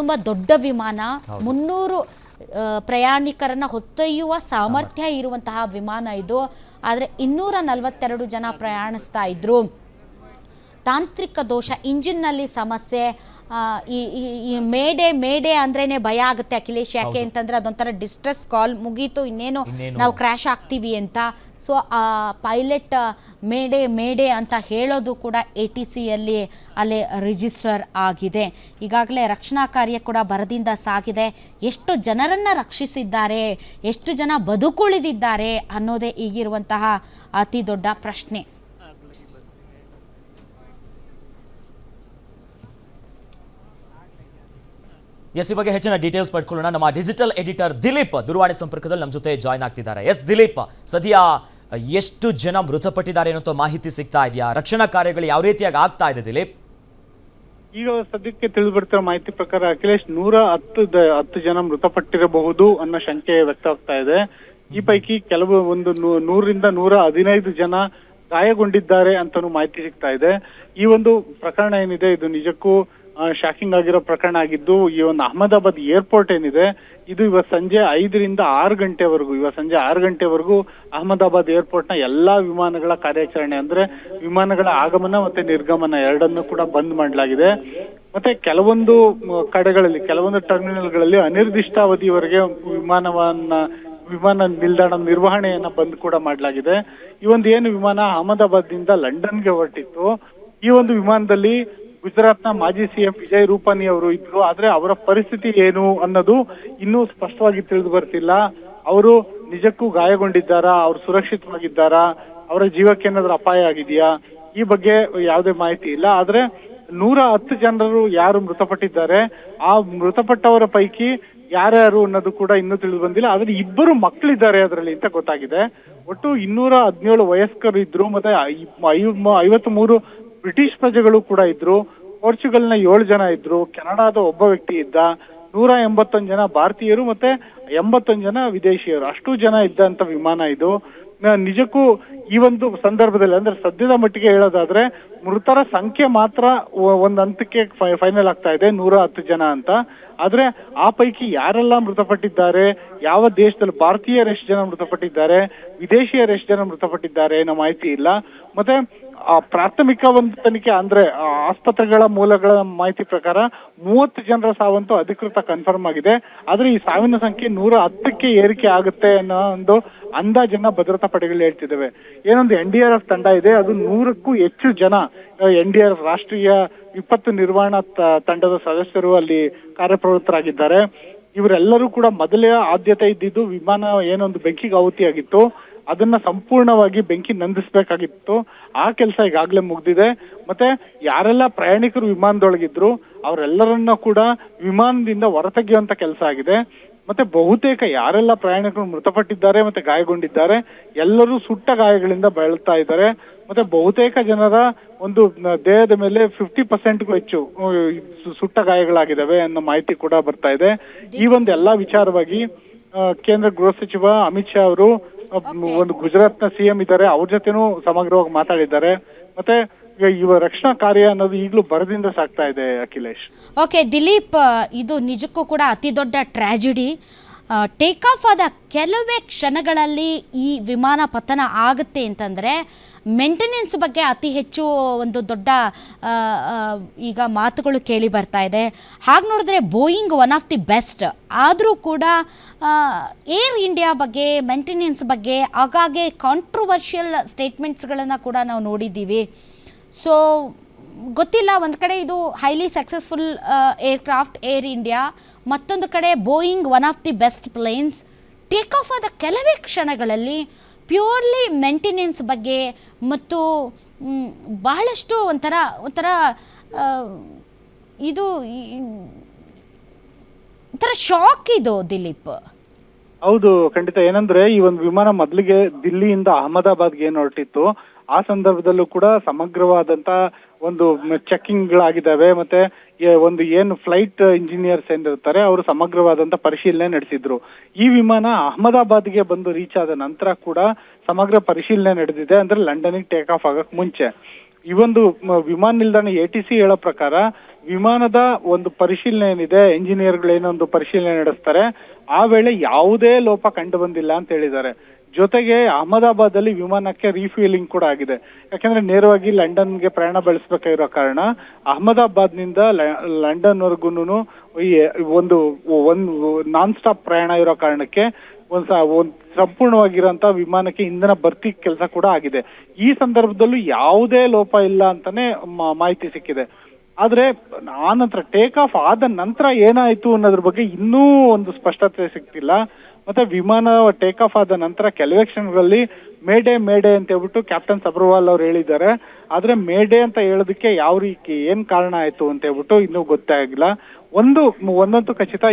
ತುಂಬ ದೊಡ್ಡ ವಿಮಾನ, 300 ಪ್ರಯಾಣಿಕರನ್ನು ಹೊತ್ತೊಯ್ಯುವ ಸಾಮರ್ಥ್ಯ ಇರುವಂತಹ ವಿಮಾನ ಇದು. ಆದರೆ 242 ಜನ ಪ್ರಯಾಣಿಸ್ತಾ ಇದ್ರು. ತಾಂತ್ರಿಕ ದೋಷ, ಇಂಜಿನ್ನಲ್ಲಿ ಸಮಸ್ಯೆ. ಈ ಮೇಡೆ ಅಂದ್ರೇನೆ ಭಯ ಆಗುತ್ತೆ ಅಖಿಲೇಶ್. ಯಾಕೆ ಅಂತಂದ್ರೆ ಅದೊಂಥರ ಡಿಸ್ಟ್ರೆಸ್ ಕಾಲ್, ಮುಗೀತು ಇನ್ನೇನು ನಾವು ಕ್ರ್ಯಾಶ್ ಆಗ್ತೀವಿ ಅಂತ. ಸೊ ಆ ಪೈಲಟ್ ಮೇಡೆ ಅಂತ ಹೇಳೋದು ಕೂಡ ATCಯಲ್ಲಿ ಅಲ್ಲೇ ರಿಜಿಸ್ಟರ್ ಆಗಿದೆ. ಈಗಾಗಲೇ ರಕ್ಷಣಾ ಕಾರ್ಯ ಕೂಡ ಭರದಿಂದ ಸಾಗಿದೆ. ಎಷ್ಟು ಜನರನ್ನು ರಕ್ಷಿಸಿದ್ದಾರೆ, ಎಷ್ಟು ಜನ ಬದುಕುಳಿದಿದ್ದಾರೆ ಅನ್ನೋದೇ ಈಗಿರುವಂತಹ ಅತಿ ದೊಡ್ಡ ಪ್ರಶ್ನೆ. ಎಸ್, ಈ ಬಗ್ಗೆ ಹೆಚ್ಚಿನ ಡೀಟೇಲ್ಸ್ ಪಡ್ಕೊಳ್ಳೋಣ. ನಮ್ಮ ಡಿಜಿಟಲ್ ಎಡಿಟರ್ ದಿಲೀಪ್ ದೂರವಾಣಿ ಸಂಪರ್ಕದಲ್ಲಿ ನಮ್ಮ ಜೊತೆ ಜಾಯ್ನ್ ಆಗ್ತಿದ್ದಾರೆ. ಎಸ್ ದಿಲೀಪ್, ಸದ್ಯ ಎಷ್ಟು ಜನ ಮೃತಪಟ್ಟಿದ್ದಾರೆ ಅನ್ನೋ ಮಾಹಿತಿ ಸಿಗ್ತಾ ಇದೆಯಾ? ರಕ್ಷಣಾ ಕಾರ್ಯಗಳು ಯಾವ ರೀತಿಯಾಗಿ ಆಗ್ತಾ ಇದೆ ದಿಲೀಪ್? ಈಗ ಸದ್ಯಕ್ಕೆ ತಿಳಿದು ಬರ್ತಿರೋ ಮಾಹಿತಿ ಪ್ರಕಾರ ಅಖಿಲೇಶ್ 110 ಜನ ಮೃತಪಟ್ಟಿರಬಹುದು ಅನ್ನೋ ಶಂಕೆ ವ್ಯಕ್ತವಾಗ್ತಾ ಇದೆ. ಈ ಪೈಕಿ ಕೆಲವು 100 ರಿಂದ 115 ಜನ ಗಾಯಗೊಂಡಿದ್ದಾರೆ ಅಂತಾನು ಮಾಹಿತಿ ಸಿಗ್ತಾ ಇದೆ. ಈ ಒಂದು ಪ್ರಕರಣ ಏನಿದೆ ಇದು ನಿಜಕ್ಕೂ ಶಾಕಿಂಗ್ ಆಗಿರೋ ಪ್ರಕರಣ ಆಗಿದ್ದು, ಈ ಒಂದು ಅಹಮದಾಬಾದ್ ಏರ್ಪೋರ್ಟ್ ಏನಿದೆ ಇದು ಇವತ್ತು ಸಂಜೆ 5 ರಿಂದ 6 ಗಂಟೆವರೆಗೂ ಅಹಮದಾಬಾದ್ ಏರ್ಪೋರ್ಟ್ ನ ಎಲ್ಲಾ ವಿಮಾನಗಳ ಕಾರ್ಯಾಚರಣೆ, ಅಂದ್ರೆ ವಿಮಾನಗಳ ಆಗಮನ ಮತ್ತೆ ನಿರ್ಗಮನ ಎರಡನ್ನೂ ಕೂಡ ಬಂದ್ ಮಾಡಲಾಗಿದೆ. ಮತ್ತೆ ಕೆಲವೊಂದು ಕಡೆಗಳಲ್ಲಿ, ಕೆಲವೊಂದು ಟರ್ಮಿನಲ್ಗಳಲ್ಲಿ ಅನಿರ್ದಿಷ್ಟಾವಧಿಯವರೆಗೆ ವಿಮಾನ ನಿಲ್ದಾಣ ನಿರ್ವಹಣೆಯನ್ನ ಬಂದ್ ಕೂಡ ಮಾಡಲಾಗಿದೆ. ಈ ಒಂದು ಏನು ವಿಮಾನ ಅಹಮದಾಬಾದ್ ನಿಂದ ಲಂಡನ್ಗೆ ಹೊರಟಿತ್ತು, ಈ ಒಂದು ವಿಮಾನದಲ್ಲಿ ಗುಜರಾತ್ನ ಮಾಜಿ CM ವಿಜಯ್ ರೂಪಾನಿ ಅವರು ಇದ್ರು. ಆದ್ರೆ ಅವರ ಪರಿಸ್ಥಿತಿ ಏನು ಅನ್ನೋದು ಇನ್ನೂ ಸ್ಪಷ್ಟವಾಗಿ ತಿಳಿದು ಬರ್ತಿಲ್ಲ. ಅವರು ನಿಜಕ್ಕೂ ಗಾಯಗೊಂಡಿದ್ದಾರಾ, ಅವ್ರು ಸುರಕ್ಷಿತವಾಗಿದ್ದಾರಾ, ಅವರ ಜೀವಕ್ಕೆ ಏನಾದ್ರೂ ಅಪಾಯ ಆಗಿದೆಯಾ, ಈ ಬಗ್ಗೆ ಯಾವುದೇ ಮಾಹಿತಿ ಇಲ್ಲ. ಆದ್ರೆ 110 ಜನರು ಯಾರು ಮೃತಪಟ್ಟಿದ್ದಾರೆ, ಆ ಮೃತಪಟ್ಟವರ ಪೈಕಿ ಯಾರ್ಯಾರು ಅನ್ನೋದು ಕೂಡ ಇನ್ನೂ ತಿಳಿದು ಬಂದಿಲ್ಲ. ಆದ್ರೆ 2 ಮಕ್ಕಳಿದ್ದಾರೆ ಅದರಲ್ಲಿ ಅಂತ ಗೊತ್ತಾಗಿದೆ. ಒಟ್ಟು 217 ವಯಸ್ಕರು ಇದ್ರು, ಮತ್ತೆ 53 ಬ್ರಿಟಿಷ್ ಪ್ರಜೆಗಳು ಕೂಡ ಇದ್ರು. ಪೋರ್ಚುಗಲ್ನ 7 ಜನ ಇದ್ರು, ಕೆನಡಾದ ಒಬ್ಬ ವ್ಯಕ್ತಿ ಇದ್ದ, 181 ಜನ ಭಾರತೀಯರು ಮತ್ತೆ 81 ಜನ ವಿದೇಶಿಯರು, ಅಷ್ಟು ಜನ ಇದ್ದಂತ ವಿಮಾನ ಇದು. ನಿಜಕ್ಕೂ ಈ ಒಂದು ಸಂದರ್ಭದಲ್ಲಿ, ಅಂದ್ರೆ ಸದ್ಯದ ಮಟ್ಟಿಗೆ ಹೇಳೋದಾದ್ರೆ ಮೃತರ ಸಂಖ್ಯೆ ಮಾತ್ರ ಒಂದ್ ಹಂತಕ್ಕೆ ಫೈನಲ್ ಆಗ್ತಾ ಇದೆ 110 ಜನ ಅಂತ. ಆದ್ರೆ ಆ ಪೈಕಿ ಯಾರೆಲ್ಲ ಮೃತಪಟ್ಟಿದ್ದಾರೆ, ಯಾವ ದೇಶದಲ್ಲಿ, ಭಾರತೀಯರು ಎಷ್ಟು ಜನ ಮೃತಪಟ್ಟಿದ್ದಾರೆ, ವಿದೇಶಿಯರು ಎಷ್ಟು ಜನ ಮೃತಪಟ್ಟಿದ್ದಾರೆ ಅನ್ನೋ ಮಾಹಿತಿ ಇಲ್ಲ. ಮತ್ತೆ ಪ್ರಾಥಮಿಕ ಒಂದು ತನಿಖೆ, ಅಂದ್ರೆ ಆಸ್ಪತ್ರೆಗಳ ಮೂಲಗಳ ಮಾಹಿತಿ ಪ್ರಕಾರ 30 ಜನರ ಸಾವಂತೂ ಅಧಿಕೃತ ಕನ್ಫರ್ಮ್ ಆಗಿದೆ. ಆದ್ರೆ ಈ ಸಾವಿನ ಸಂಖ್ಯೆ 110ಕ್ಕೆ ಏರಿಕೆ ಆಗುತ್ತೆ ಅನ್ನೋ ಒಂದು ಅಂದಾಜನ್ನ ಭದ್ರತಾ ಪಡೆಗಳು ಹೇಳ್ತಿದ್ದಾವೆ. ಏನೊಂದು NDRF ತಂಡ ಇದೆ, ಅದು 100ಕ್ಕೂ ಹೆಚ್ಚು ಜನ NDRF ರಾಷ್ಟ್ರೀಯ ವಿಪತ್ತು ನಿರ್ವಹಣಾ ತಂಡದ ಸದಸ್ಯರು ಅಲ್ಲಿ ಕಾರ್ಯಪ್ರವೃತ್ತರಾಗಿದ್ದಾರೆ. ಇವರೆಲ್ಲರೂ ಕೂಡ ಮೊದಲೇ ಆದ್ಯತೆ ಇದ್ದಿದ್ದು ವಿಮಾನ ಏನೊಂದು ಬೆಂಕಿಗೆ ಆಹುತಿಯಾಗಿತ್ತು ಅದನ್ನ ಸಂಪೂರ್ಣವಾಗಿ ಬೆಂಕಿ ನಂದಿಸ್ಬೇಕಾಗಿತ್ತು. ಆ ಕೆಲಸ ಈಗಾಗಲೇ ಮುಗ್ದಿದೆ. ಮತ್ತೆ ಯಾರೆಲ್ಲ ಪ್ರಯಾಣಿಕರು ವಿಮಾನದೊಳಗಿದ್ರು ಅವರೆಲ್ಲರನ್ನ ಕೂಡ ವಿಮಾನದಿಂದ ಹೊರತೆಗೆಯುವಂತ ಕೆಲಸ ಆಗಿದೆ. ಮತ್ತೆ ಬಹುತೇಕ ಯಾರೆಲ್ಲ ಪ್ರಯಾಣಿಕರು ಮೃತಪಟ್ಟಿದ್ದಾರೆ ಮತ್ತೆ ಗಾಯಗೊಂಡಿದ್ದಾರೆ ಎಲ್ಲರೂ ಸುಟ್ಟ ಗಾಯಗಳಿಂದ ಬಳಲ್ತಾ ಇದ್ದಾರೆ. ಮತ್ತೆ ಬಹುತೇಕ ಜನರ ಒಂದು ದೇಹದ ಮೇಲೆ 50%ಗೂ ಹೆಚ್ಚು ಸುಟ್ಟ ಗಾಯಗಳಾಗಿದ್ದಾವೆ ಅನ್ನೋ ಮಾಹಿತಿ ಕೂಡ ಬರ್ತಾ ಇದೆ. ಈ ಒಂದು ಎಲ್ಲಾ ವಿಚಾರವಾಗಿ ಕೇಂದ್ರ ಗೃಹ ಸಚಿವ ಅಮಿತ್ ಶಾ ಅವರು ಒಂದು ಗುಜರಾತ್ನ CM ಇದ್ದಾರೆ, ಅವ್ರ ಜೊತೆನೂ ಸಮಗ್ರವಾಗಿ ಮಾತಾಡಿದ್ದಾರೆ. ಮತ್ತೆ ಇವ ರಕ್ಷಣಾ ಕಾರ್ಯ ಅನ್ನೋದು ಈಗಲೂ ಭರದಿಂದ ಸಾಗ್ತಾ ಇದೆ ಅಖಿಲೇಶ್. ಓಕೆ ದಿಲೀಪ್, ಇದು ನಿಜಕ್ಕೂ ಕೂಡ ಅತಿ ದೊಡ್ಡ ಟ್ರ್ಯಾಜಿಡಿ. ಟೇಕ್ ಆಫ್ ಆದ ಕೆಲವೇ ಕ್ಷಣಗಳಲ್ಲಿ ಈ ವಿಮಾನ ಪತನ ಆಗುತ್ತೆ ಅಂತಂದರೆ ಮೇಂಟೆನೆನ್ಸ್ ಬಗ್ಗೆ ಅತಿ ಹೆಚ್ಚು ಒಂದು ದೊಡ್ಡ ಈಗ ಮಾತುಗಳು ಕೇಳಿ ಬರ್ತಾ ಇದೆ. ಹಾಗೆ ನೋಡಿದ್ರೆ Boeing one of the best, ಆದರೂ ಕೂಡ ಏರ್ ಇಂಡಿಯಾ ಬಗ್ಗೆ ಮೇಂಟೆನೆನ್ಸ್ ಬಗ್ಗೆ ಆಗಾಗ್ಗೆ ಕಾಂಟ್ರವರ್ಷಿಯಲ್ ಸ್ಟೇಟ್ಮೆಂಟ್ಸ್ಗಳನ್ನು ಕೂಡ ನಾವು ನೋಡಿದ್ದೀವಿ. ಸೊ ಗೊತ್ತಿಲ್ಲ, ಒಂದು ಕಡೆ ಇದು highly successful aircraft Air India, ಮತ್ತೊಂದು ಕಡೆ Boeing one of the best planes. Take off ಆದ ಕೆಲವೇ ಕ್ಷಣಗಳಲ್ಲಿ ಪ್ಯೂರ್ಲಿ ಮೇಂಟೆನೆನ್ಸ್ ಬಗ್ಗೆ ಮತ್ತು ಬಹಳಷ್ಟು ಒಂಥರ ಇದು ಒಂಥರ ಶಾಕ್ ಇದು ದಿಲೀಪ್. ಹೌದು, ಖಂಡಿತ. ಏನಂದ್ರೆ ಈ ಒಂದು ವಿಮಾನ ಮೊದಲಿಗೆ ದಿಲ್ಲಿಯಿಂದ ಅಹಮದಾಬಾದ್ಗೆ ಏನು ಹೊರಟಿತ್ತು, ಆ ಸಂದರ್ಭದಲ್ಲೂ ಕೂಡ ಸಮಗ್ರವಾದಂತ ಒಂದು ಚೆಕಿಂಗ್ ಗಳಾಗಿದ್ದಾವೆ. ಮತ್ತೆ ಒಂದು ಏನು ಫ್ಲೈಟ್ ಇಂಜಿನಿಯರ್ಸ್ ಏನಿರ್ತಾರೆ ಅವರು ಸಮಗ್ರವಾದಂತ ಪರಿಶೀಲನೆ ನಡೆಸಿದ್ರು. ಈ ವಿಮಾನ ಅಹಮದಾಬಾದ್ಗೆ ಬಂದು ರೀಚ್ ಆದ ನಂತರ ಕೂಡ ಸಮಗ್ರ ಪರಿಶೀಲನೆ ನಡೆದಿದೆ, ಅಂದ್ರೆ ಲಂಡನ್ಗೆ ಟೇಕ್ ಆಫ್ ಆಗಕ್ ಮುಂಚೆ. ಈ ಒಂದು ವಿಮಾನ ನಿಲ್ದಾಣ ATC ಹೇಳೋ ಪ್ರಕಾರ ವಿಮಾನದ ಒಂದು ಪರಿಶೀಲನೆ ಏನಿದೆ, ಇಂಜಿನಿಯರ್ಗಳೇನೊಂದು ಪರಿಶೀಲನೆ ನಡೆಸ್ತಾರೆ, ಆ ವೇಳೆ ಯಾವುದೇ ಲೋಪ ಕಂಡು ಬಂದಿಲ್ಲ ಅಂತ ಹೇಳಿದ್ದಾರೆ. ಜೊತೆಗೆ ಅಹಮದಾಬಾದ್ ಅಲ್ಲಿ ವಿಮಾನಕ್ಕೆ ರೀಫ್ಯೂಲಿಂಗ್ ಕೂಡ ಆಗಿದೆ. ಯಾಕಂದ್ರೆ ನೇರವಾಗಿ ಲಂಡನ್ಗೆ ಪ್ರಯಾಣ ಬೆಳೆಸಬೇಕಾಗಿರೋ ಕಾರಣ ಅಹಮದಾಬಾದ್ ನಿಂದ ಲಂಡನ್ ವರ್ಗುನು ಒಂದು ನಾನ್ ಸ್ಟಾಪ್ ಪ್ರಯಾಣ ಇರೋ ಕಾರಣಕ್ಕೆ ಒಂದು ಸಂಪೂರ್ಣವಾಗಿರೋಂತ ವಿಮಾನಕ್ಕೆ ಇಂಧನ ಭರ್ತಿ ಕೆಲಸ ಕೂಡ ಆಗಿದೆ. ಈ ಸಂದರ್ಭದಲ್ಲೂ ಯಾವುದೇ ಲೋಪ ಇಲ್ಲ ಅಂತಾನೆ ಮಾಹಿತಿ ಸಿಕ್ಕಿದೆ. ಆದ್ರೆ ಆ ನಂತರ ಟೇಕ್ ಆಫ್ ಆದ ನಂತರ ಏನಾಯ್ತು ಅನ್ನೋದ್ರ ಬಗ್ಗೆ ಇನ್ನೂ ಒಂದು ಸ್ಪಷ್ಟತೆ ಸಿಗ್ತಿಲ್ಲ. ಮತ್ತೆ ವಿಮಾನ ಟೇಕ್ ಆಫ್ ಆದ ನಂತರ ಕೆಲವೇ ಕ್ಷಣಗಳಲ್ಲಿ ಮೇಡೆ ಅಂತ ಹೇಳ್ಬಿಟ್ಟು ಕ್ಯಾಪ್ಟನ್ ಸಬ್ರವಾಲ್ ಅವ್ರು ಹೇಳಿದ್ದಾರೆ. ಆದ್ರೆ ಮೇಡೆ ಅಂತ ಹೇಳೋದಕ್ಕೆ ಯಾವ ರೀತಿ ಏನ್ ಕಾರಣ ಆಯ್ತು ಅಂತ ಹೇಳ್ಬಿಟ್ಟು ಇನ್ನೂ ಗೊತ್ತಾಗಿಲ್ಲ. ಒಂದಂತೂ ಖಚಿತ,